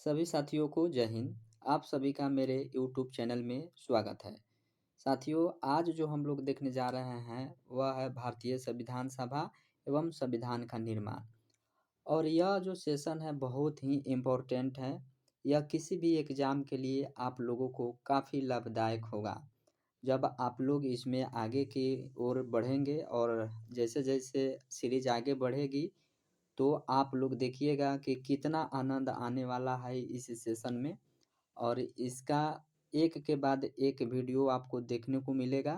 सभी साथियों को जय हिंद। आप सभी का मेरे यूट्यूब चैनल में स्वागत है। साथियों, आज जो हम लोग देखने जा रहे हैं वह है भारतीय संविधान सभा एवं संविधान का निर्माण। और यह जो सेशन है बहुत ही इम्पोर्टेंट है। यह किसी भी एग्ज़ाम के लिए आप लोगों को काफ़ी लाभदायक होगा। जब आप लोग इसमें आगे की ओर बढ़ेंगे और जैसे जैसे सीरीज आगे बढ़ेगी तो आप लोग देखिएगा कि कितना आनंद आने वाला है इस सेशन में। और इसका एक के बाद एक वीडियो आपको देखने को मिलेगा।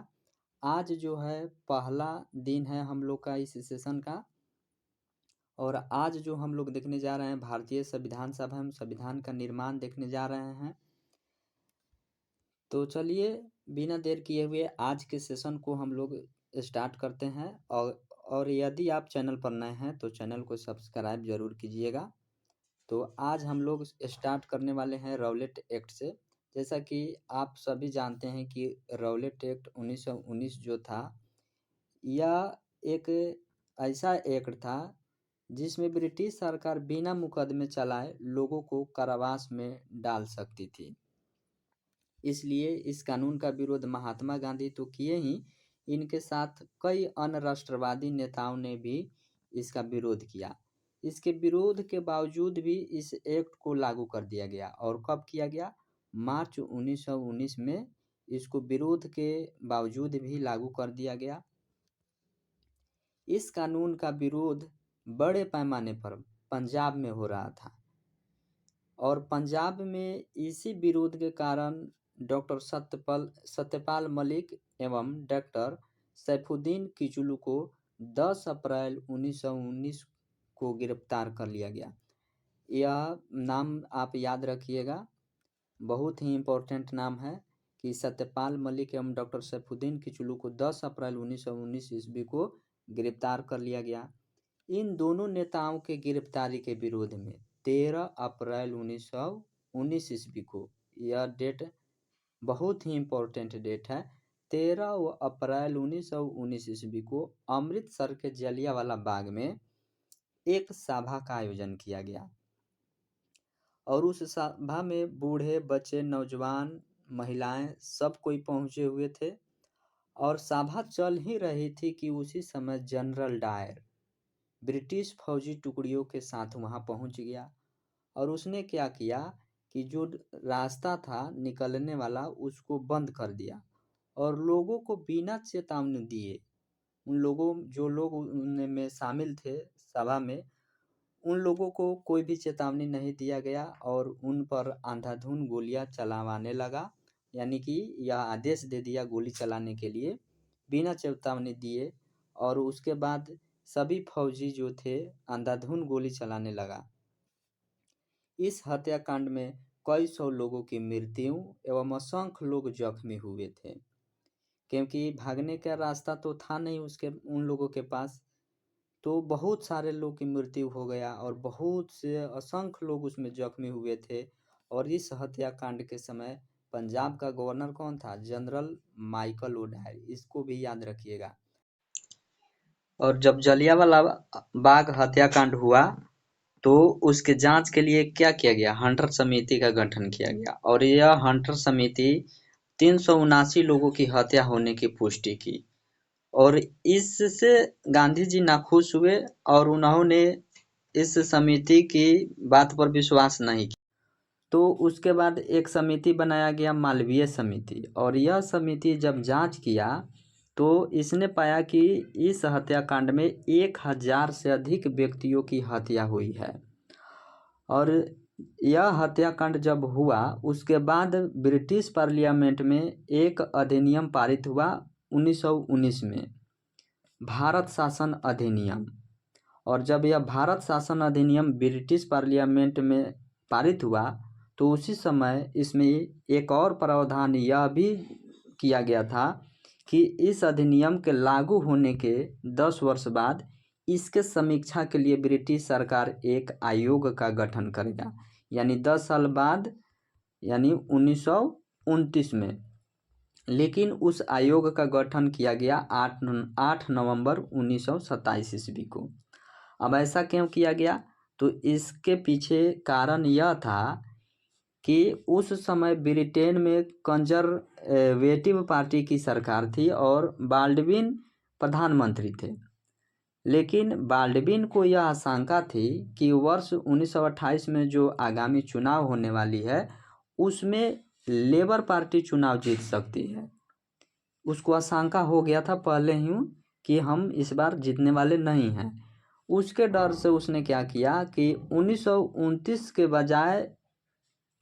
आज जो है पहला दिन है हम लोग का इस सेशन का। और आज जो हम लोग देखने जा रहे हैं भारतीय संविधान सभा में संविधान का निर्माण देखने जा रहे हैं। तो चलिए बिना देर किए हुए आज के सेशन को हम लोग स्टार्ट करते हैं। और यदि आप चैनल पर नए हैं तो चैनल को सब्सक्राइब जरूर कीजिएगा। तो आज हम लोग स्टार्ट करने वाले हैं रौलेट एक्ट से। जैसा कि आप सभी जानते हैं कि रौलेट एक्ट 1919 जो था यह एक ऐसा एक्ट था जिसमें ब्रिटिश सरकार बिना मुकदमे चलाए लोगों को कारावास में डाल सकती थी। इसलिए इस कानून का विरोध महात्मा गांधी तो किए ही, इनके साथ कई अन्य राष्ट्रवादी नेताओं ने भी इसका विरोध किया। इसके विरोध के बावजूद भी इस एक्ट को लागू कर दिया गया। और कब किया गया? मार्च 1919 में इसको विरोध के बावजूद भी लागू कर दिया गया। इस कानून का विरोध बड़े पैमाने पर पंजाब में हो रहा था और पंजाब में इसी विरोध के कारण डॉक्टर सत्यपाल मलिक एवं डॉक्टर सैफुद्दीन किचलू को 10 अप्रैल 1919 को गिरफ्तार कर लिया गया। यह नाम आप याद रखिएगा, बहुत ही इम्पोर्टेंट नाम है कि सत्यपाल मलिक एवं डॉक्टर सैफुद्दीन किचलू को 10 अप्रैल 1919 ईस्वी को गिरफ्तार कर लिया गया। इन दोनों नेताओं के गिरफ्तारी के विरोध में 13 अप्रैल 1919 ईस्वी को, यह डेट बहुत ही इम्पोर्टेंट डेट है, 13 अप्रैल 1919 ईस्वी को अमृतसर के जलियांवाला बाग में एक सभा का आयोजन किया गया। और उस सभा में बूढ़े, बच्चे, नौजवान, महिलाएं सब कोई पहुंचे हुए थे। और सभा चल ही रही थी कि उसी समय जनरल डायर ब्रिटिश फौजी टुकड़ियों के साथ वहां पहुंच गया। और उसने क्या किया कि जो रास्ता था निकलने वाला उसको बंद कर दिया और लोगों को बिना चेतावनी दिए, उन लोगों जो लोग उनमें शामिल थे सभा में, उन लोगों को कोई भी चेतावनी नहीं दिया गया और उन पर अंधाधुंध गोलियां चलाने लगा। यानी कि यह आदेश दे दिया गोली चलाने के लिए बिना चेतावनी दिए। और उसके बाद सभी फौजी जो थे अंधाधुंध गोली चलाने लगा। इस हत्याकांड में कई सौ लोगों की मृत्यु एवं असंख्य लोग जख्मी हुए थे, क्योंकि भागने का रास्ता तो था नहीं उन लोगों के पास। तो बहुत सारे लोग की मृत्यु हो गया और बहुत से असंख्य लोग उसमें जख्मी हुए थे। और इस हत्याकांड के समय पंजाब का गवर्नर कौन था? जनरल माइकल ओडायर, इसको भी याद रखिएगा। और जब जलियांवाला बाग हत्याकांड हुआ तो उसके जांच के लिए क्या किया गया? हंटर समिति का गठन किया गया। और यह हंटर समिति 379 लोगों की हत्या होने की पुष्टि की। और इससे गांधी जी नाखुश हुए और उन्होंने इस समिति की बात पर विश्वास नहीं किया। तो उसके बाद एक समिति बनाया गया, मालवीय समिति। और यह समिति जब जांच किया तो इसने पाया कि इस हत्याकांड में 1000 से अधिक व्यक्तियों की हत्या हुई है। और यह हत्याकांड जब हुआ उसके बाद ब्रिटिश पार्लियामेंट में एक अधिनियम पारित हुआ 1919 में, भारत शासन अधिनियम। और जब यह भारत शासन अधिनियम ब्रिटिश पार्लियामेंट में पारित हुआ तो उसी समय इसमें एक और प्रावधान यह भी किया गया था कि इस अधिनियम के लागू होने के 10 वर्ष बाद इसके समीक्षा के लिए ब्रिटिश सरकार एक आयोग का गठन करेगा। यानी 10 साल बाद, यानी 1929 में। लेकिन उस आयोग का गठन किया गया 8 नवंबर 1927 ईस्वी को। अब ऐसा क्यों किया गया? तो इसके पीछे कारण यह था कि उस समय ब्रिटेन में कंजर्वेटिव पार्टी की सरकार थी और बाल्डविन प्रधानमंत्री थे। लेकिन बाल्डविन को यह आशंका थी कि वर्ष 1928 में जो आगामी चुनाव होने वाली है उसमें लेबर पार्टी चुनाव जीत सकती है। उसको आशंका हो गया था पहले ही कि हम इस बार जीतने वाले नहीं हैं। उसके डर से उसने क्या किया कि 1929 के बजाय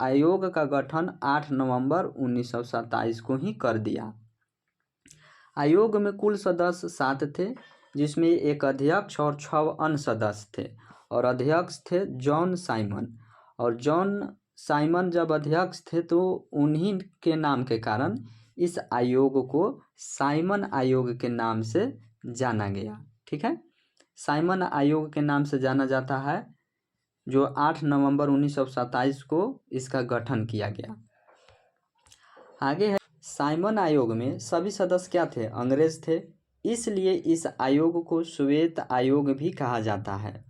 आयोग का गठन 8 नवंबर 1927 को ही कर दिया। आयोग में कुल सदस्य 7 थे, जिसमें एक अध्यक्ष और 6 अन्य सदस्य थे और अध्यक्ष थे जॉन साइमन। और जॉन साइमन जब अध्यक्ष थे तो उन्हीं के नाम के कारण इस आयोग को साइमन आयोग के नाम से जाना गया। ठीक है, साइमन आयोग के नाम से जाना जाता है, जो 8 नवंबर 1927 को इसका गठन किया गया। आगे है, साइमन आयोग में सभी सदस्य क्या थे? अंग्रेज थे, इसलिए इस आयोग को श्वेत आयोग भी कहा जाता है।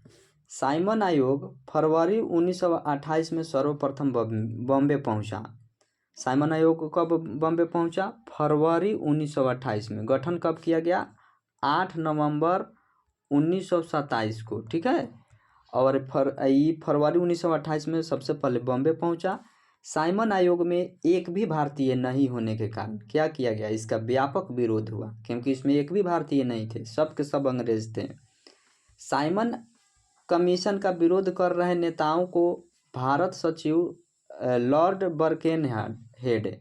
साइमन आयोग फरवरी 1928 में सर्वप्रथम बॉम्बे पहुंचा। साइमन आयोग कब बॉम्बे पहुंचा? फरवरी 1928 में। गठन कब किया गया? 8 नवंबर 1927 को। ठीक है, और फरवरी 1928 में सबसे पहले बॉम्बे पहुंचा। साइमन आयोग में एक भी भारतीय नहीं होने के कारण क्या किया गया? इसका व्यापक विरोध हुआ, क्योंकि इसमें एक भी भारतीय नहीं थे, सब के सब अंग्रेज थे। साइमन कमीशन का विरोध कर रहे नेताओं को भारत सचिव लॉर्ड बर्केनहेड,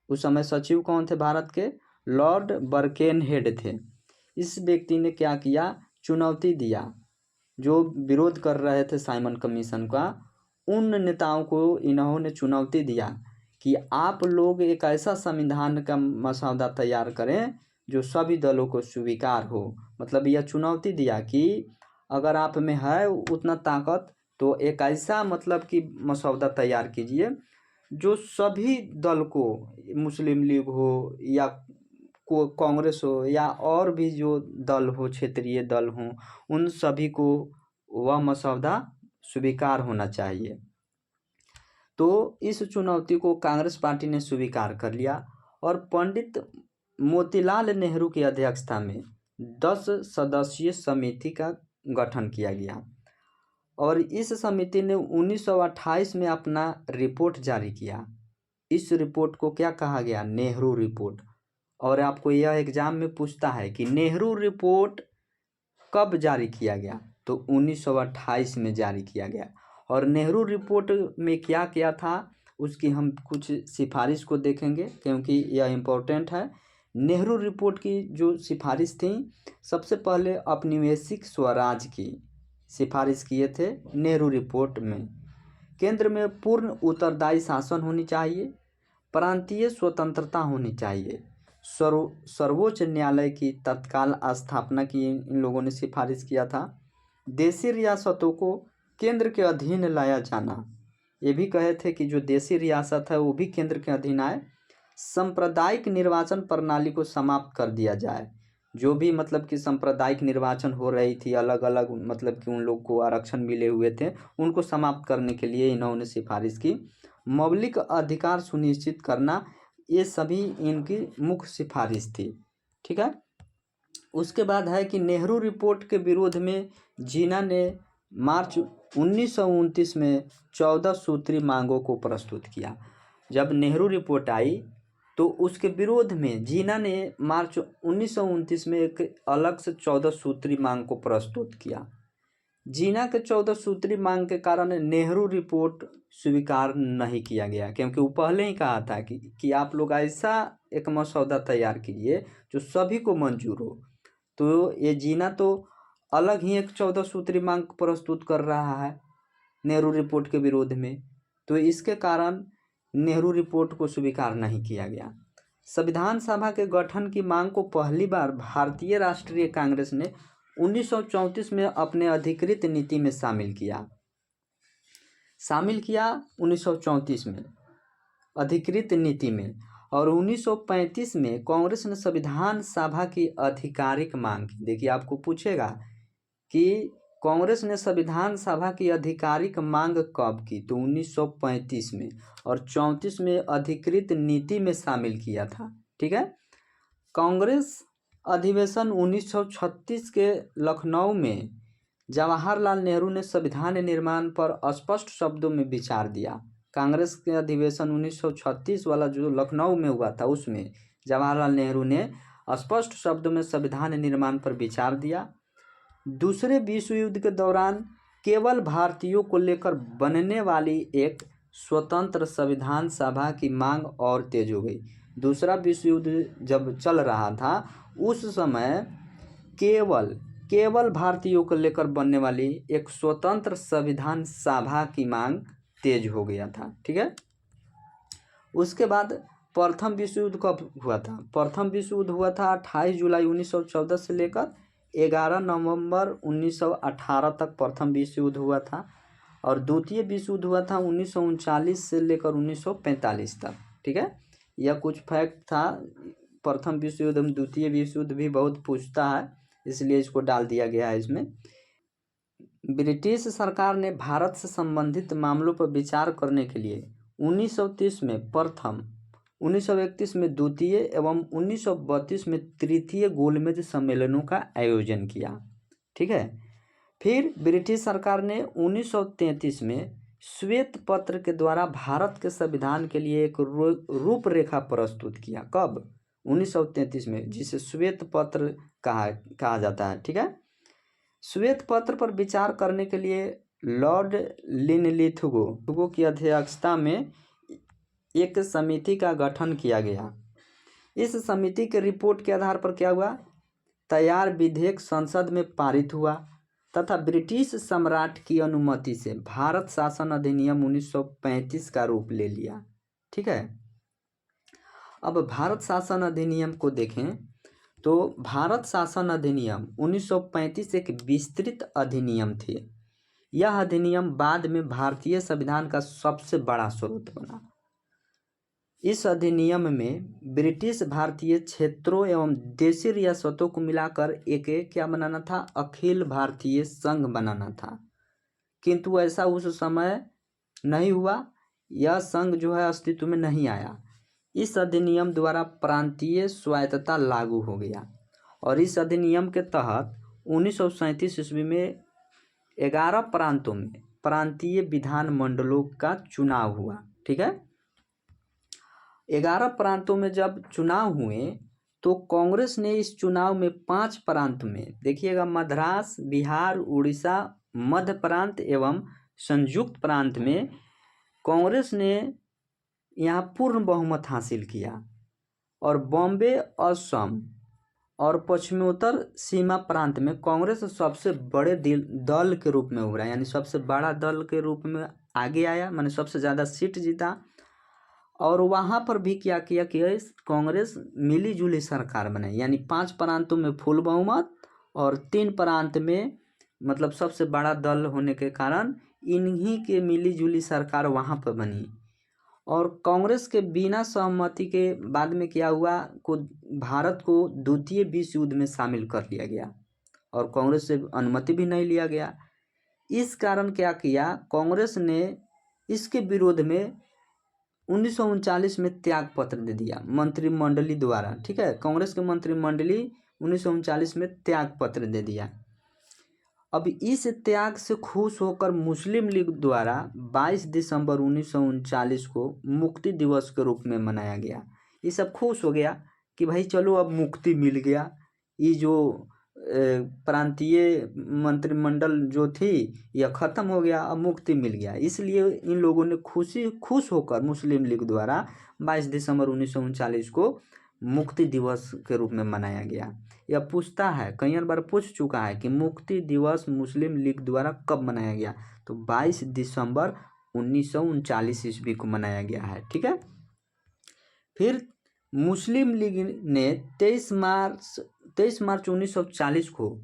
उस समय सचिव कौन थे भारत के? लॉर्ड बर्केनहेड थे। इस व्यक्ति ने क्या किया? चुनौती दिया, जो विरोध कर रहे थे साइमन कमीशन का, उन नेताओं को इन्होंने चुनौती दिया कि आप लोग एक ऐसा संविधान का मसौदा तैयार करें जो सभी दलों को स्वीकार हो। मतलब यह चुनौती दिया कि अगर आप में है उतना ताकत तो एक ऐसा मतलब कि मसौदा तैयार कीजिए जो सभी दल को, मुस्लिम लीग हो या कांग्रेस हो या और भी जो दल हो, क्षेत्रीय दल हों, उन सभी को वह मसौदा स्वीकार होना चाहिए। तो इस चुनौती को कांग्रेस पार्टी ने स्वीकार कर लिया और पंडित मोतीलाल नेहरू की अध्यक्षता में 10 सदस्यीय समिति का गठन किया गया और इस समिति ने 1928 में अपना रिपोर्ट जारी किया। इस रिपोर्ट को क्या कहा गया? नेहरू रिपोर्ट। और आपको यह एग्जाम में पूछता है कि नेहरू रिपोर्ट कब जारी किया गया? तो 1928 में जारी किया गया। और नेहरू रिपोर्ट में क्या क्या था उसकी हम कुछ सिफारिश को देखेंगे, क्योंकि यह इम्पोर्टेंट है। नेहरू रिपोर्ट की जो सिफारिश थी, सबसे पहले औपनिवेशिक स्वराज की सिफारिश किए थे नेहरू रिपोर्ट में। केंद्र में पूर्ण उत्तरदायी शासन होनी चाहिए, प्रांतीय स्वतंत्रता होनी चाहिए, सर्वोच्च न्यायालय की तत्काल स्थापना की इन लोगों ने सिफारिश किया था। देशी रियासतों को केंद्र के अधीन लाया जाना, ये भी कहे थे कि जो देशी रियासत है वो भी केंद्र के अधीन आए। सांप्रदायिक निर्वाचन प्रणाली को समाप्त कर दिया जाए, जो भी मतलब कि सांप्रदायिक निर्वाचन हो रही थी, अलग अलग मतलब कि उन लोग को आरक्षण मिले हुए थे, उनको समाप्त करने के लिए इन्होंने सिफारिश की। मौलिक अधिकार सुनिश्चित करना, ये सभी इनकी मुख्य सिफारिश थी। ठीक है, उसके बाद है कि नेहरू रिपोर्ट के विरोध में जिन्ना ने मार्च 1929 में 14 सूत्री मांगों को प्रस्तुत किया। जब नेहरू रिपोर्ट आई तो उसके विरोध में जिन्ना ने मार्च 1929 में एक अलग से 14 सूत्री मांग को प्रस्तुत किया। जिन्ना के 14 सूत्री मांग के कारण नेहरू रिपोर्ट स्वीकार नहीं किया गया, क्योंकि वो पहले ही कहा था कि आप लोग ऐसा एक मसौदा तैयार कीजिए जो सभी को मंजूर हो। तो ये जिन्ना तो अलग ही एक 14 सूत्री मांग प्रस्तुत कर रहा है नेहरू रिपोर्ट के विरोध में, तो इसके कारण नेहरू रिपोर्ट को स्वीकार नहीं किया गया। संविधान सभा के गठन की मांग को पहली बार भारतीय राष्ट्रीय कांग्रेस ने 1934 में अपने अधिकृत नीति में शामिल किया 1934 में अधिकृत नीति में। और 1935 में कांग्रेस ने संविधान सभा की आधिकारिक मांग की। देखिए, आपको पूछेगा कि कांग्रेस ने संविधान सभा की आधिकारिक मांग कब की? तो 1935 में, और 34 में अधिकृत नीति में शामिल किया था। ठीक है। कांग्रेस अधिवेशन 1936 के लखनऊ में जवाहरलाल नेहरू ने संविधान निर्माण पर स्पष्ट शब्दों में विचार दिया। कांग्रेस के अधिवेशन 1936 वाला जो लखनऊ में हुआ था, उसमें जवाहरलाल नेहरू ने स्पष्ट शब्दों में संविधान निर्माण पर विचार दिया। दूसरे विश्व युद्ध के दौरान केवल भारतीयों को लेकर बनने वाली एक स्वतंत्र संविधान सभा की मांग और तेज हो गई। दूसरा विश्व युद्ध जब चल रहा था, उस समय केवल भारतीयों को लेकर बनने वाली एक स्वतंत्र संविधान सभा की मांग तेज हो गया था। ठीक है। उसके बाद प्रथम विश्व युद्ध कब हुआ था? प्रथम विश्व युद्ध हुआ था 28 जुलाई 1914 से लेकर 11 नवंबर 1918 तक प्रथम विश्व युद्ध हुआ था। और द्वितीय विश्व युद्ध हुआ था 1939 से लेकर 1945 तक। ठीक है। यह कुछ फैक्ट था प्रथम विश्व युद्ध में। द्वितीय विश्व युद्ध भी बहुत पूछता है, इसलिए इसको डाल दिया गया है इसमें। ब्रिटिश सरकार ने भारत से संबंधित मामलों पर विचार करने के लिए 1930 में प्रथम, 1931 में द्वितीय एवं 1932 में तृतीय गोलमेज सम्मेलनों का आयोजन किया। ठीक है। फिर ब्रिटिश सरकार ने 1933 में श्वेत पत्र के द्वारा भारत के संविधान के लिए एक रूपरेखा प्रस्तुत किया। कब? 1933 में, जिसे श्वेत पत्र कहा जाता है। ठीक है। श्वेत पत्र पर विचार करने के लिए लॉर्ड लिनलिथगो की अध्यक्षता में एक समिति का गठन किया गया। इस समिति के रिपोर्ट के आधार पर क्या हुआ? तैयार विधेयक संसद में पारित हुआ तथा ब्रिटिश सम्राट की अनुमति से भारत शासन अधिनियम 1935 का रूप ले लिया। ठीक है। अब भारत शासन अधिनियम को देखें तो भारत शासन अधिनियम 1935 एक विस्तृत अधिनियम थे। यह अधिनियम बाद में भारतीय संविधान का सबसे बड़ा स्रोत बना। इस अधिनियम में ब्रिटिश भारतीय क्षेत्रों एवं देशी रियासतों को मिलाकर एक क्या बनाना था? अखिल भारतीय संघ बनाना था। किंतु ऐसा उस समय नहीं हुआ। यह संघ जो है अस्तित्व में नहीं आया। इस अधिनियम द्वारा प्रांतीय स्वायत्तता लागू हो गया और इस अधिनियम के तहत 1937 ईस्वी में 11 प्रांतों में प्रांतीय विधान मंडलों का चुनाव हुआ। ठीक है। 11 प्रांतों में जब चुनाव हुए तो कांग्रेस ने इस चुनाव में 5 प्रांत में, देखिएगा, मद्रास, बिहार, उड़ीसा, मध्य प्रांत एवं संयुक्त प्रांत में कांग्रेस ने यहाँ पूर्ण बहुमत हासिल किया। और बॉम्बे, असम और पश्चिमोत्तर सीमा प्रांत में कांग्रेस सबसे बड़े दल के रूप में उभरा, यानी सबसे बड़ा दल के रूप में आगे आया, माने सबसे ज़्यादा सीट जीता। और वहाँ पर भी क्या किया कि कांग्रेस मिली जुली सरकार बनाई, यानी 5 प्रांतों में फुल बहुमत और 3 प्रांत में, मतलब सबसे बड़ा दल होने के कारण इन्हीं के मिली जुली सरकार वहाँ पर बनी। और कांग्रेस के बिना सहमति के बाद में क्या हुआ को भारत को द्वितीय विश्व युद्ध में शामिल कर लिया गया और कांग्रेस से अनुमति भी नहीं लिया गया। इस कारण क्या किया, कांग्रेस ने इसके विरोध में 1939 में त्याग पत्र दे दिया मंत्रिमंडली द्वारा। ठीक है। कांग्रेस के मंत्रिमंडली 1939 में त्याग पत्र दे दिया। अब इस त्याग से खुश होकर मुस्लिम लीग द्वारा 22 दिसंबर 1939 को मुक्ति दिवस के रूप में मनाया गया। ये सब खुश हो गया कि भाई चलो अब मुक्ति मिल गया, ये जो प्रांतीय मंत्रिमंडल जो थी यह ख़त्म हो गया, अब मुक्ति मिल गया। इसलिए इन लोगों ने खुश होकर मुस्लिम लीग द्वारा 22 दिसंबर 1939 को मुक्ति दिवस के रूप में मनाया गया। यह पूछता है, कई बार पूछ चुका है कि मुक्ति दिवस मुस्लिम लीग द्वारा कब मनाया गया, तो 22 दिसंबर 1939 ईस्वी को मनाया गया है। ठीक है। फिर मुस्लिम लीग ने 23 मार्च 1940 को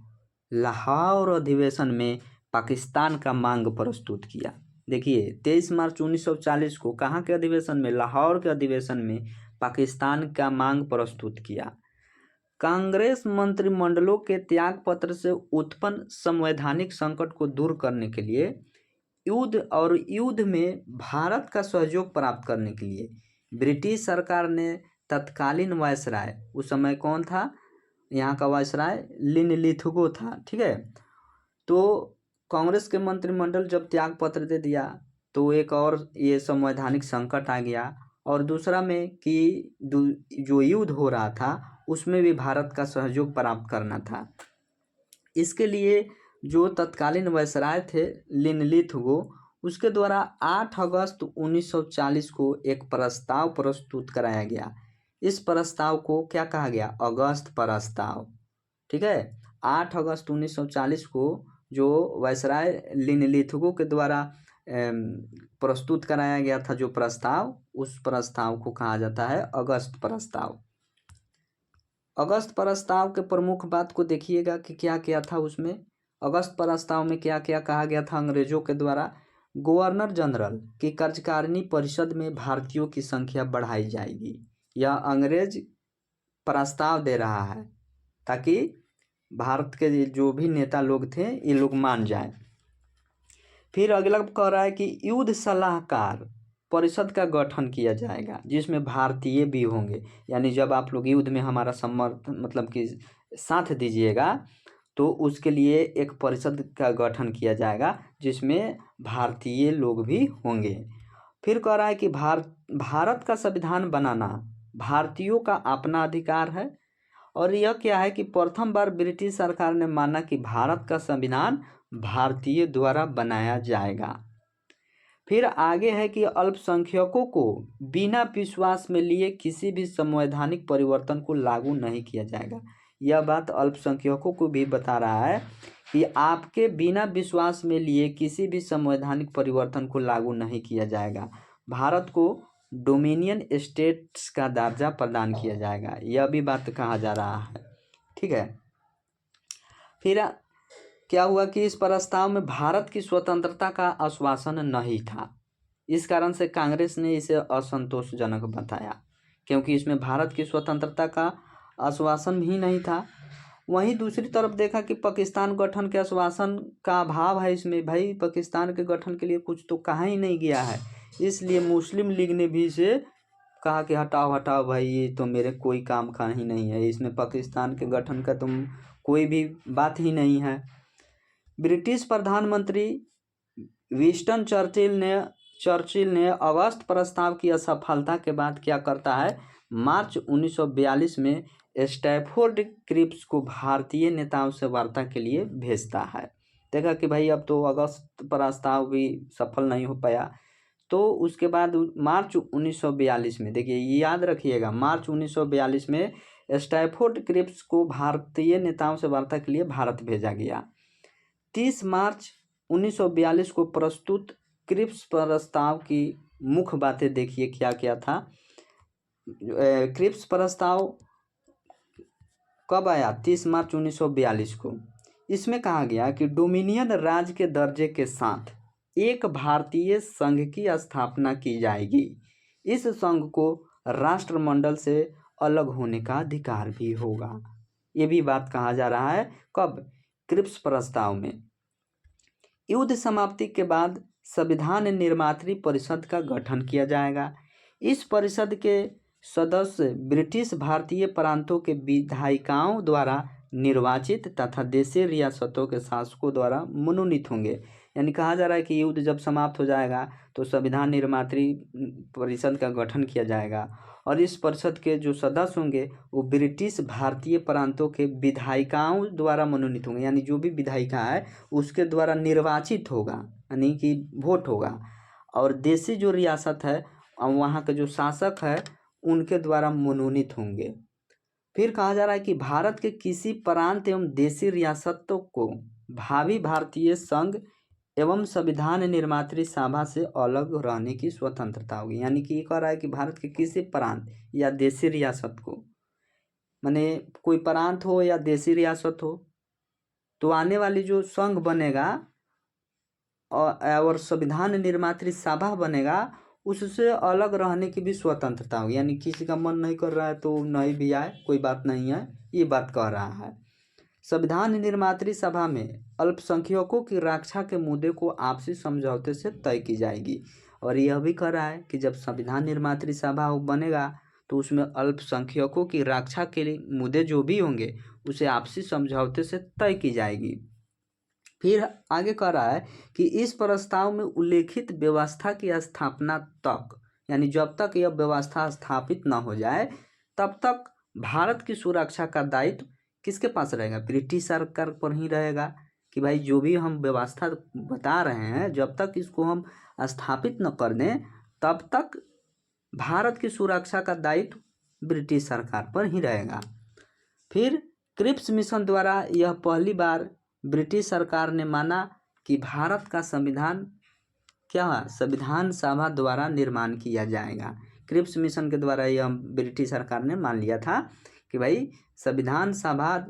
लाहौर अधिवेशन में पाकिस्तान का मांग प्रस्तुत किया। देखिए, 23 मार्च 1940 को कहाँ के अधिवेशन में? लाहौर के अधिवेशन में पाकिस्तान का मांग प्रस्तुत किया। कांग्रेस मंत्रिमंडलों के त्याग पत्र से उत्पन्न संवैधानिक संकट को दूर करने के लिए युद्ध में भारत का सहयोग प्राप्त करने के लिए ब्रिटिश सरकार ने तत्कालीन वायसराय, उस समय कौन था यहाँ का वायसराय, लिनलिथगो था, ठीक है। तो कांग्रेस के मंत्रिमंडल जब त्याग पत्र दे दिया तो एक और ये संवैधानिक संकट आ गया, और दूसरा में कि जो युद्ध हो रहा था उसमें भी भारत का सहयोग प्राप्त करना था। इसके लिए जो तत्कालीन वायसराय थे लिनलिथगो, उसके द्वारा 8 अगस्त 1940 को एक प्रस्ताव प्रस्तुत कराया गया। इस प्रस्ताव को क्या कहा गया? अगस्त प्रस्ताव, ठीक है। 8 अगस्त 1940 को जो वायसराय लिनलिथगो के द्वारा प्रस्तुत कराया गया था जो प्रस्ताव, उस प्रस्ताव को कहा जाता है अगस्त प्रस्ताव। अगस्त प्रस्ताव के प्रमुख बात को देखिएगा कि क्या क्या था उसमें। अगस्त प्रस्ताव में क्या क्या कहा गया था अंग्रेजों के द्वारा? गवर्नर जनरल की कार्यकारिणी परिषद में भारतीयों की संख्या बढ़ाई जाएगी। यह अंग्रेज प्रस्ताव दे रहा है ताकि भारत के जो भी नेता लोग थे ये लोग मान जाए। फिर अगला कह रहा है कि युद्ध सलाहकार परिषद का गठन किया जाएगा जिसमें भारतीय भी होंगे, यानी जब आप लोग युद्ध में हमारा समर्थन मतलब कि साथ दीजिएगा तो उसके लिए एक परिषद का गठन किया जाएगा जिसमें भारतीय लोग भी होंगे। फिर कह रहा है कि भारत का संविधान बनाना भारतीयों का अपना अधिकार है, और यह क्या है कि प्रथम बार ब्रिटिश सरकार ने माना कि भारत का संविधान भारतीय द्वारा बनाया जाएगा। फिर आगे है कि अल्पसंख्यकों को बिना विश्वास में लिए किसी भी संवैधानिक परिवर्तन को लागू नहीं किया जाएगा। यह बात अल्पसंख्यकों को भी बता रहा है कि आपके बिना विश्वास में लिए किसी भी संवैधानिक परिवर्तन को लागू नहीं किया जाएगा। भारत को डोमिनियन स्टेट्स का दर्जा प्रदान किया जाएगा, यह भी बात कहा जा रहा है, ठीक है। फिर क्या हुआ कि इस प्रस्ताव में भारत की स्वतंत्रता का आश्वासन नहीं था। इस कारण से कांग्रेस ने इसे असंतोषजनक बताया, क्योंकि इसमें भारत की स्वतंत्रता का आश्वासन ही नहीं था। वहीं दूसरी तरफ देखा कि पाकिस्तान गठन के आश्वासन का अभाव है इसमें। भाई पाकिस्तान के गठन के लिए कुछ तो कहा ही नहीं गया है, इसलिए मुस्लिम लीग ने भी इसे कहा कि हटाओ हटाओ भाई, ये तो मेरे कोई काम का ही नहीं है, इसमें पाकिस्तान के गठन का तुम कोई भी बात ही नहीं है। ब्रिटिश प्रधानमंत्री विंस्टन चर्चिल ने अगस्त प्रस्ताव की असफलता के बाद क्या करता है, मार्च 1942 में स्टैफोर्ड क्रिप्स को भारतीय नेताओं से वार्ता के लिए भेजता है। देखा कि भाई अब तो अगस्त प्रस्ताव भी सफल नहीं हो पाया, तो उसके बाद मार्च 1942 में, देखिए याद रखिएगा, मार्च 1942 में स्टैफोर्ड क्रिप्स को भारतीय नेताओं से वार्ता के लिए भारत भेजा गया। 30 मार्च 1942 को प्रस्तुत क्रिप्स प्रस्ताव की मुख्य बातें देखिए क्या क्या था। क्रिप्स प्रस्ताव कब आया? 30 मार्च 1942 को। इसमें कहा गया कि डोमिनियन राज्य के दर्जे के साथ एक भारतीय संघ की स्थापना की जाएगी। इस संघ को राष्ट्रमंडल से अलग होने का अधिकार भी होगा। ये भी बात कहा जा रहा है कब? क्रिप्स प्रस्ताव में। युद्ध समाप्ति के बाद संविधान निर्मात्री परिषद का गठन किया जाएगा। इस परिषद के सदस्य ब्रिटिश भारतीय प्रांतों के विधायिकाओं द्वारा निर्वाचित तथा देशी रियासतों के शासकों द्वारा मनोनीत होंगे। यानी कहा जा रहा है कि युद्ध जब समाप्त हो जाएगा तो संविधान निर्मात्री परिषद का गठन किया जाएगा, और इस परिषद के जो सदस्य होंगे वो ब्रिटिश भारतीय प्रांतों के विधायिकाओं द्वारा मनोनीत होंगे, यानी जो भी विधायिका है उसके द्वारा निर्वाचित होगा, यानी कि वोट होगा, और देशी जो रियासत है वहाँ के जो शासक है उनके द्वारा मनोनीत होंगे। फिर कहा जा रहा है कि भारत के किसी प्रांत एवं देशी रियासतों को भावी भारतीय संघ एवं संविधान निर्मात्री सभा से अलग रहने की स्वतंत्रता होगी। यानी कि ये कह रहा है कि भारत के किसी प्रांत या देशी रियासत को, माने कोई प्रांत हो या देशी रियासत हो, तो आने वाली जो संघ बनेगा और संविधान निर्मात्री सभा बनेगा उससे अलग रहने की भी स्वतंत्रता होगी। यानी किसी का मन नहीं कर रहा है तो नहीं भी आए, कोई बात नहीं है, ये बात कह रहा है। संविधान निर्मात्री सभा में अल्पसंख्यकों की रक्षा के मुद्दे को आपसी समझौते से तय की जाएगी। और यह भी कह रहा है कि जब संविधान निर्मात्री सभा बनेगा तो उसमें अल्पसंख्यकों की रक्षा के लिए मुद्दे जो भी होंगे उसे आपसी समझौते से तय की जाएगी। फिर आगे कह रहा है कि इस प्रस्ताव में उल्लेखित व्यवस्था की स्थापना तक, यानी जब तक यह व्यवस्था स्थापित न हो जाए तब तक भारत की सुरक्षा का दायित्व किसके पास रहेगा? ब्रिटिश सरकार पर ही रहेगा। कि भाई जो भी हम व्यवस्था बता रहे हैं, जब तक इसको हम स्थापित न कर दें तब तक भारत की सुरक्षा का दायित्व ब्रिटिश सरकार पर ही रहेगा। फिर क्रिप्स मिशन द्वारा यह पहली बार ब्रिटिश सरकार ने माना कि भारत का संविधान संविधान सभा द्वारा निर्माण किया जाएगा। क्रिप्स मिशन के द्वारा यह ब्रिटिश सरकार ने मान लिया था कि भाई संविधान सभा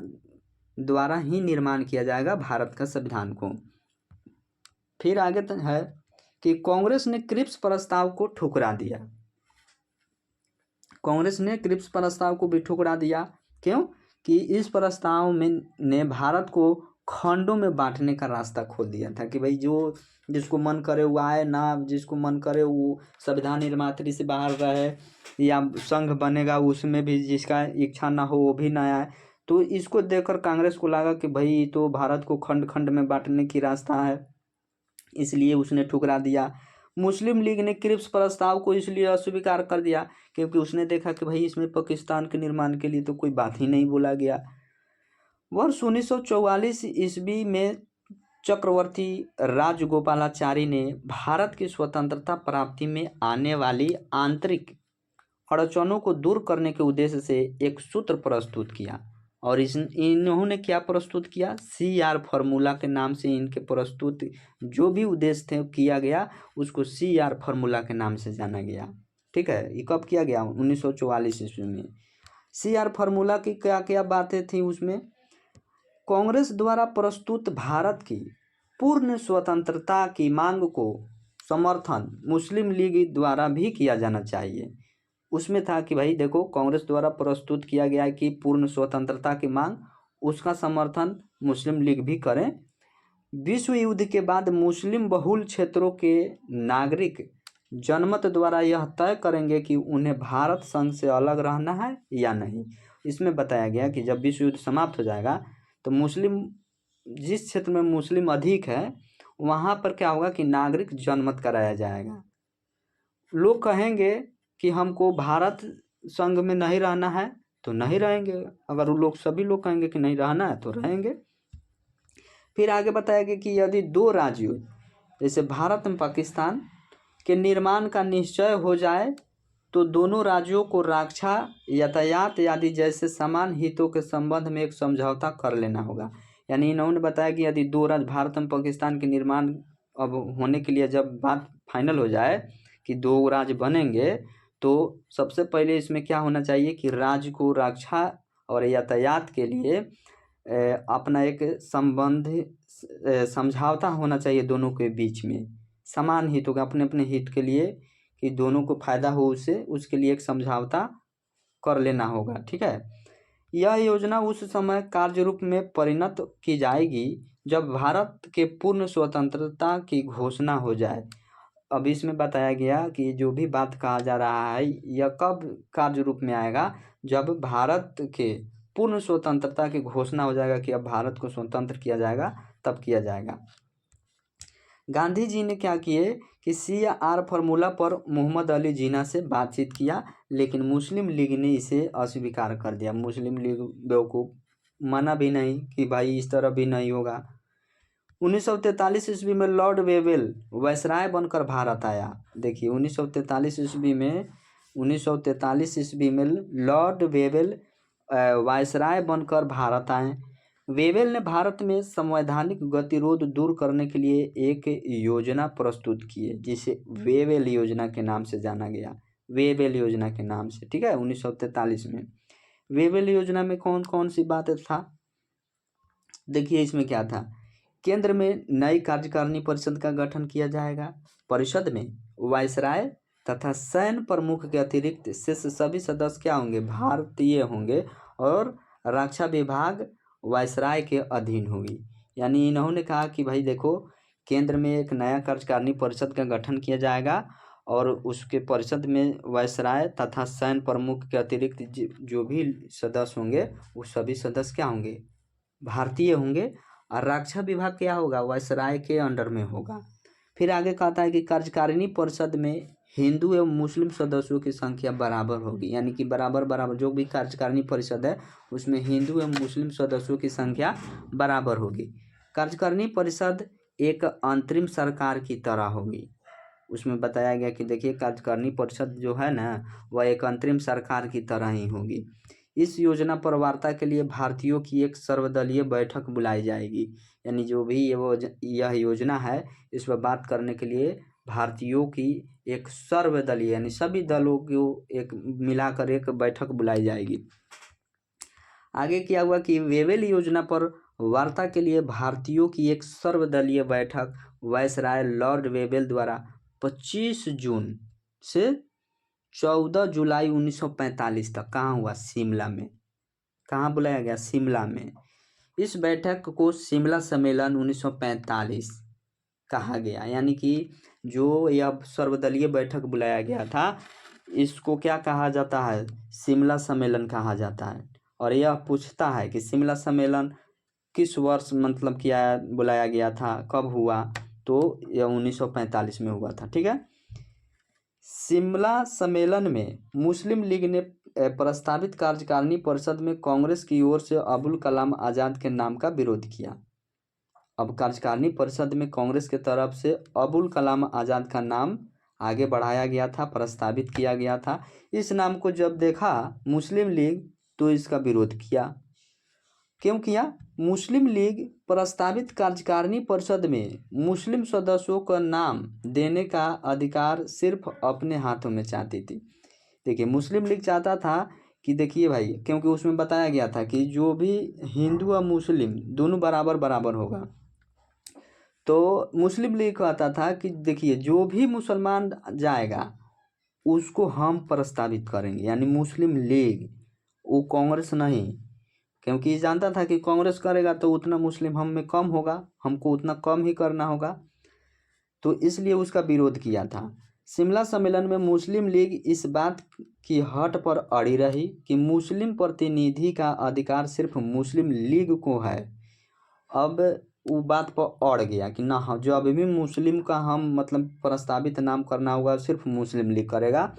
द्वारा ही निर्माण किया जाएगा भारत का संविधान को। फिर आगे है कि कांग्रेस ने क्रिप्स प्रस्ताव को ठुकरा दिया। कांग्रेस ने क्रिप्स प्रस्ताव को भी ठुकरा दिया। क्यों? कि इस प्रस्ताव में ने भारत को खंडों में बांटने का रास्ता खोल दिया था कि भाई जो जिसको मन करे वो आए, ना जिसको मन करे वो संविधान निर्मात्री से बाहर रहे, या संघ बनेगा उसमें भी जिसका इच्छा ना हो वो भी ना आए। तो इसको देखकर कांग्रेस को लगा कि भाई तो भारत को खंड खंड में बांटने की रास्ता है, इसलिए उसने ठुकरा दिया। मुस्लिम लीग ने क्रिप्स प्रस्ताव को इसलिए अस्वीकार कर दिया क्योंकि उसने देखा कि भाई इसमें पाकिस्तान के निर्माण के लिए तो कोई बात ही नहीं बोला गया। वर्ष 1944 ईस्वी में चक्रवर्ती राजगोपालाचारी ने भारत की स्वतंत्रता प्राप्ति में आने वाली आंतरिक अड़चनों को दूर करने के उद्देश्य से एक सूत्र प्रस्तुत किया। और इन्होंने क्या प्रस्तुत किया? CR फार्मूला के नाम से इनके प्रस्तुत जो भी उद्देश्य थे किया गया, उसको CR फार्मूला के नाम से जाना गया। ठीक है, ये कब किया गया? 1944 ईस्वी में। CR फार्मूला की क्या क्या बातें थी उसमें? कांग्रेस द्वारा प्रस्तुत भारत की पूर्ण स्वतंत्रता की मांग को समर्थन मुस्लिम लीग द्वारा भी किया जाना चाहिए। उसमें था कि भाई देखो, कांग्रेस द्वारा प्रस्तुत किया गया है कि पूर्ण स्वतंत्रता की मांग, उसका समर्थन मुस्लिम लीग भी करें। विश्व युद्ध के बाद मुस्लिम बहुल क्षेत्रों के नागरिक जनमत द्वारा यह तय करेंगे कि उन्हें भारत संघ से अलग रहना है या नहीं। इसमें बताया गया कि जब विश्व युद्ध समाप्त हो जाएगा तो मुस्लिम, जिस क्षेत्र में मुस्लिम अधिक है वहाँ पर क्या होगा कि नागरिक जनमत कराया जाएगा। लोग कहेंगे कि हमको भारत संघ में नहीं रहना है तो नहीं रहेंगे, अगर वो लोग सभी लोग कहेंगे कि नहीं रहना है तो रहेंगे। फिर आगे बताया गया कि यदि दो राज्यों जैसे भारत और पाकिस्तान के निर्माण का निश्चय हो जाए तो दोनों राज्यों को रक्षा, यातायात आदि जैसे समान हितों के संबंध में एक समझौता कर लेना होगा। यानी इन्होंने बताया कि यदि दो राज्य भारत और पाकिस्तान के निर्माण अब होने के लिए जब बात फाइनल हो जाए कि दो राज्य बनेंगे तो सबसे पहले इसमें क्या होना चाहिए कि राज्य को रक्षा और यातायात के लिए अपना एक संबंध समझौता होना चाहिए दोनों के बीच में, समान हितों का, अपने अपने हित के लिए कि दोनों को फायदा हो उससे, उसके लिए एक समझौता कर लेना होगा। ठीक है, यह योजना उस समय कार्य रूप में परिणत की जाएगी जब भारत के पूर्ण स्वतंत्रता की घोषणा हो जाए। अब इसमें बताया गया कि जो भी बात कहा जा रहा है यह कब कार्य रूप में आएगा? जब भारत के पूर्ण स्वतंत्रता की घोषणा हो जाएगा कि अब भारत को स्वतंत्र किया जाएगा, तब किया जाएगा। गांधी जी ने क्या किए कि CR फार्मूला पर मोहम्मद अली जिन्ना से बातचीत किया, लेकिन मुस्लिम लीग ने इसे अस्वीकार कर दिया। मुस्लिम लीग बेवकूफ़, माना भी नहीं कि भाई इस तरह भी नहीं होगा। 1943 ईस्वी में लॉर्ड वेवेल वायसराय बनकर भारत आया। देखिए 1943 ईस्वी में लॉर्ड वेवेल वायसराय बनकर भारत आए। वेवेल ने भारत में संवैधानिक गतिरोध दूर करने के लिए एक योजना प्रस्तुत की है जिसे वेवेल योजना के नाम से जाना गया, वेवेल योजना के नाम से। ठीक है, 1943 में वेवेल योजना में कौन कौन सी बातें था? देखिए इसमें क्या था, केंद्र में नई कार्यकारिणी परिषद का गठन किया जाएगा। परिषद में वायसराय तथा सैन्य प्रमुख के अतिरिक्त शेष सभी सदस्य क्या होंगे, भारतीय होंगे और रक्षा विभाग वायसराय के अधीन होगी। यानी इन्होंने कहा कि भाई देखो, केंद्र में एक नया कार्यकारिणी परिषद का गठन किया जाएगा और उसके परिषद में वायसराय तथा सैन्य प्रमुख के अतिरिक्त जो भी सदस्य होंगे वो सभी सदस्य क्या होंगे, भारतीय होंगे और रक्षा विभाग क्या होगा, वायसराय के अंडर में होगा। फिर आगे कहता है कि कार्यकारिणी परिषद में हिंदू एवं मुस्लिम सदस्यों की संख्या बराबर होगी। यानी कि बराबर बराबर जो भी कार्यकारिणी परिषद है उसमें हिंदू एवं मुस्लिम सदस्यों की संख्या बराबर होगी। कार्यकारिणी परिषद एक अंतरिम सरकार की तरह होगी। उसमें बताया गया कि देखिए, कार्यकारिणी परिषद जो है ना वह एक अंतरिम सरकार की तरह ही होगी। इस योजना पर वार्ता के लिए भारतीयों की एक सर्वदलीय बैठक बुलाई जाएगी। यानी जो भी यह योजना है इस पर बात करने के लिए भारतीयों की एक सर्वदलीय यानी सभी दलों को एक मिलाकर एक बैठक बुलाई जाएगी। आगे क्या हुआ कि वेवेल योजना पर वार्ता के लिए भारतीयों की एक सर्वदलीय बैठक वायसराय लॉर्ड वेवेल द्वारा 25 जून से 14 जुलाई 1945 तक कहाँ हुआ, शिमला में। कहाँ बुलाया गया, शिमला में। इस बैठक को शिमला सम्मेलन 1945 कहा गया। यानी कि जो यह सर्वदलीय बैठक बुलाया गया था इसको क्या कहा जाता है, शिमला सम्मेलन कहा जाता है। और यह पूछता है कि शिमला सम्मेलन किस वर्ष मतलब क्या बुलाया गया था, कब हुआ, तो यह 1945 में हुआ था। ठीक है। शिमला सम्मेलन में मुस्लिम लीग ने प्रस्तावित कार्यकारिणी परिषद में कांग्रेस की ओर से अबुल कलाम आज़ाद के नाम का विरोध किया। अब कार्यकारिणी परिषद में कांग्रेस के तरफ से अबुल कलाम आज़ाद का नाम आगे बढ़ाया गया था, प्रस्तावित किया गया था। इस नाम को जब देखा मुस्लिम लीग तो इसका विरोध किया। क्यों किया, मुस्लिम लीग प्रस्तावित कार्यकारिणी परिषद में मुस्लिम सदस्यों का नाम देने का अधिकार सिर्फ अपने हाथों में चाहती थी। देखिए, मुस्लिम लीग चाहता था कि देखिए भाई, क्योंकि उसमें बताया गया था कि जो भी हिंदू और मुस्लिम दोनों बराबर बराबर होगा, तो मुस्लिम लीग कहता था कि देखिए जो भी मुसलमान जाएगा उसको हम प्रस्तावित करेंगे। यानी मुस्लिम लीग, वो कांग्रेस नहीं, क्योंकि जानता था कि कांग्रेस करेगा तो उतना मुस्लिम हम में कम होगा, हमको उतना कम ही करना होगा, तो इसलिए उसका विरोध किया था। शिमला सम्मेलन में मुस्लिम लीग इस बात की हट पर अड़ी रही कि मुस्लिम प्रतिनिधि का अधिकार सिर्फ मुस्लिम लीग को है। अब वो बात पर अड़ गया कि ना, हाँ, जो अभी भी मुस्लिम का हम मतलब प्रस्तावित नाम करना होगा सिर्फ मुस्लिम लीग करेगा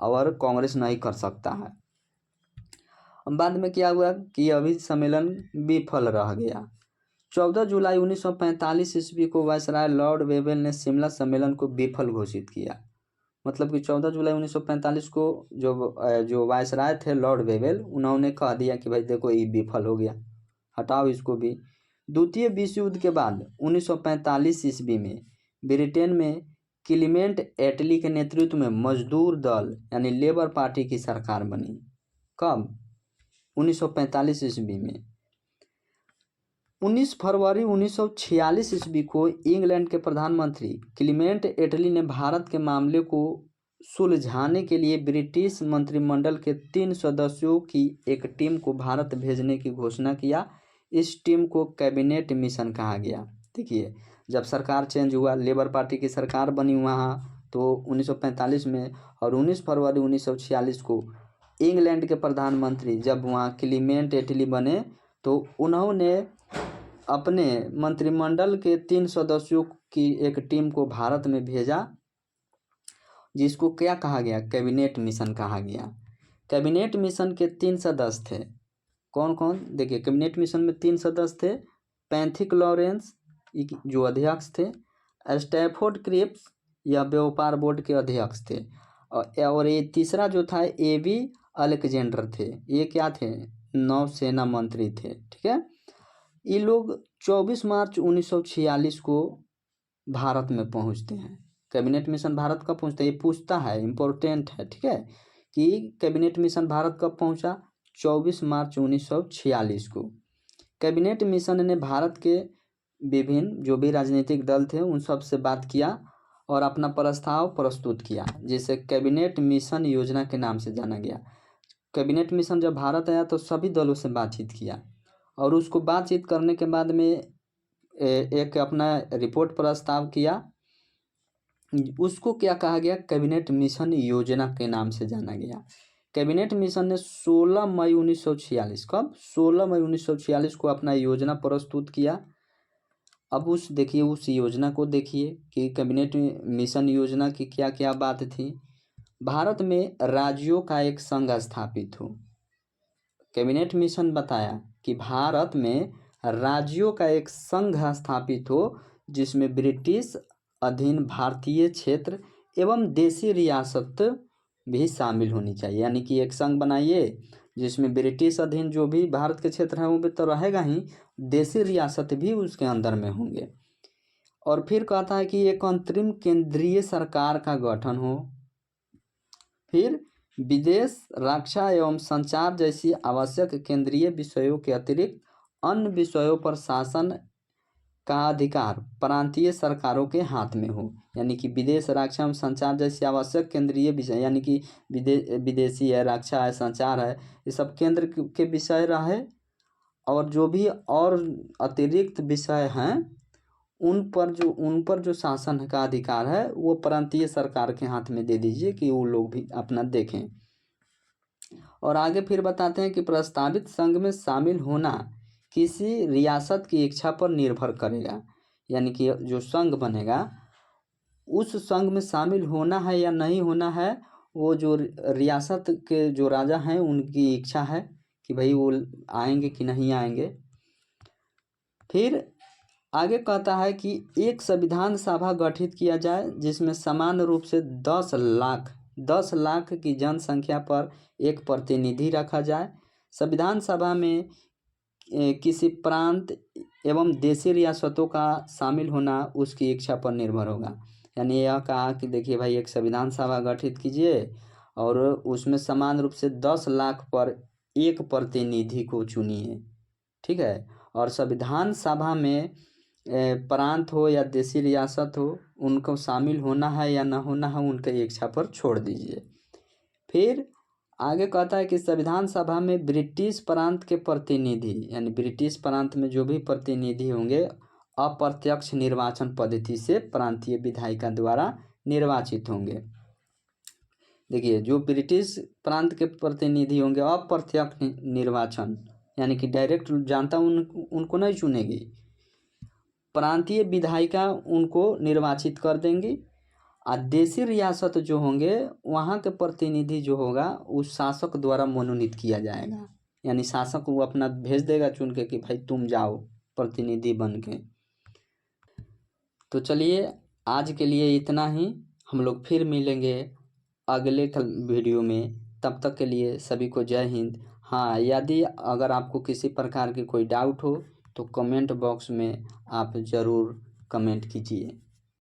और कांग्रेस नहीं कर सकता है। बाद में क्या हुआ कि अभी सम्मेलन विफल रह गया। 14 जुलाई 1945 ईस्वी को वायसराय लॉर्ड वेवेल ने शिमला सम्मेलन को विफल घोषित किया। मतलब कि 14 जुलाई 1945 को जो वायसराय थे लॉर्ड वेवेल, उन्होंने कह दिया कि भाई देखो ये विफल हो गया, हटाओ इसको भी। द्वितीय विश्व युद्ध के बाद 1945 ईस्वी में ब्रिटेन में क्लीमेंट एटली के नेतृत्व में मजदूर दल यानी लेबर पार्टी की सरकार बनी। कब, 1945 ईस्वी में। 19 फरवरी 1946 ईस्वी को इंग्लैंड के प्रधानमंत्री क्लीमेंट एटली ने भारत के मामले को सुलझाने के लिए ब्रिटिश मंत्रिमंडल के 3 सदस्यों की एक टीम को भारत भेजने की घोषणा किया। इस टीम को कैबिनेट मिशन कहा गया। देखिए, जब सरकार चेंज हुआ, लेबर पार्टी की सरकार बनी वहाँ तो 1945 में, और 19 फरवरी 1946 को इंग्लैंड के प्रधानमंत्री जब वहाँ क्लीमेंट एटली बने तो उन्होंने अपने मंत्रिमंडल के 3 सदस्यों की एक टीम को भारत में भेजा, जिसको क्या कहा गया, कैबिनेट मिशन कहा गया। कैबिनेट मिशन के 3 सदस्य थे। कौन कौन, देखिए, कैबिनेट मिशन में 3 सदस्य थे। पैंथिक लॉरेंस जो अध्यक्ष थे, स्टैफोर्ड क्रिप्स या व्यापार बोर्ड के अध्यक्ष थे, और ये तीसरा जो था एबी अलेक्जेंडर थे। ये क्या थे, नौसेना मंत्री थे। ठीक है। ये लोग 24 मार्च 1946 को भारत में पहुंचते हैं। कैबिनेट मिशन भारत कब पहुंचता है, ये पूछता है, इम्पोर्टेंट है। ठीक है, कि कैबिनेट मिशन भारत कब पहुंचा, 24 मार्च 1946 को। कैबिनेट मिशन ने भारत के विभिन्न जो भी राजनीतिक दल थे उन सब से बात किया और अपना प्रस्ताव प्रस्तुत किया, जिसे कैबिनेट मिशन योजना के नाम से जाना गया। कैबिनेट मिशन जब भारत आया तो सभी दलों से बातचीत किया और उसको बातचीत करने के बाद में एक अपना रिपोर्ट प्रस्ताव किया। उसको क्या कहा गया, कैबिनेट मिशन योजना के नाम से जाना गया। कैबिनेट मिशन ने 16 मई 1946 कब 16 मई 1946 को अपना योजना प्रस्तुत किया। अब देखिए उस योजना को देखिए कि कैबिनेट मिशन योजना की क्या क्या बात थी। भारत में राज्यों का एक संघ स्थापित हो। कैबिनेट मिशन बताया कि भारत में राज्यों का एक संघ स्थापित हो, जिसमें ब्रिटिश अधीन भारतीय क्षेत्र एवं देशी रियासत भी शामिल होनी चाहिए। यानी कि एक संघ बनाइए जिसमें ब्रिटिश अधीन जो भी भारत के क्षेत्र हैं वो भी तो रहेगा ही, देशी रियासत भी उसके अंदर में होंगे। और फिर कहता है कि एक अंतरिम केंद्रीय सरकार का गठन हो। फिर विदेश, रक्षा एवं संचार जैसी आवश्यक केंद्रीय विषयों के अतिरिक्त अन्य विषयों पर शासन का अधिकार प्रांतीय सरकारों के हाथ में हो। यानी कि विदेश, रक्षा एवं संचार जैसी आवश्यक केंद्रीय विषय, यानी कि विदेशी है, रक्षा है, संचार है, ये सब केंद्र के विषय रहे। और जो भी और अतिरिक्त विषय हैं उन पर जो शासन का अधिकार है वो प्रांतीय सरकार के हाथ में दे दीजिए कि वो लोग भी अपना देखें। और आगे फिर बताते हैं कि प्रस्तावित संघ में शामिल होना किसी रियासत की इच्छा पर निर्भर करेगा। यानी कि जो संघ बनेगा उस संघ में शामिल होना है या नहीं होना है, वो जो रियासत के जो राजा हैं उनकी इच्छा है कि भाई वो आएंगे कि नहीं आएंगे। फिर आगे कहता है कि एक संविधान सभा गठित किया जाए जिसमें समान रूप से 10 लाख की जनसंख्या पर एक प्रतिनिधि रखा जाए। संविधान सभा में किसी प्रांत एवं देशी रियासतों का शामिल होना उसकी इच्छा पर निर्भर होगा। यानी यह कहा कि देखिए भाई एक संविधान सभा गठित कीजिए और उसमें समान रूप से 10 लाख पर एक प्रतिनिधि को चुनिए, ठीक है। और संविधान सभा में प्रांत हो या देशी रियासत हो, उनको शामिल होना है या ना होना है उनके इच्छा पर छोड़ दीजिए। फिर आगे कहता है कि संविधान सभा में ब्रिटिश प्रांत के प्रतिनिधि, यानी ब्रिटिश प्रांत में जो भी प्रतिनिधि होंगे अप्रत्यक्ष निर्वाचन पद्धति से प्रांतीय विधायिका द्वारा निर्वाचित होंगे। देखिए जो ब्रिटिश प्रांत के प्रतिनिधि होंगे अप्रत्यक्ष निर्वाचन, यानी कि डायरेक्ट जनता उनको नहीं चुनेगी, प्रांतीय विधायिका उनको निर्वाचित कर देंगी। और देशी रियासत जो होंगे वहाँ के प्रतिनिधि जो होगा उस शासक द्वारा मनोनीत किया जाएगा। यानी शासक वो अपना भेज देगा चुन के कि भाई तुम जाओ प्रतिनिधि बन के। तो चलिए आज के लिए इतना ही, हम लोग फिर मिलेंगे अगले वीडियो में। तब तक के लिए सभी को जय हिंद। हाँ, यदि अगर आपको किसी प्रकार की कोई डाउट हो तो कमेंट बॉक्स में आप ज़रूर कमेंट कीजिए।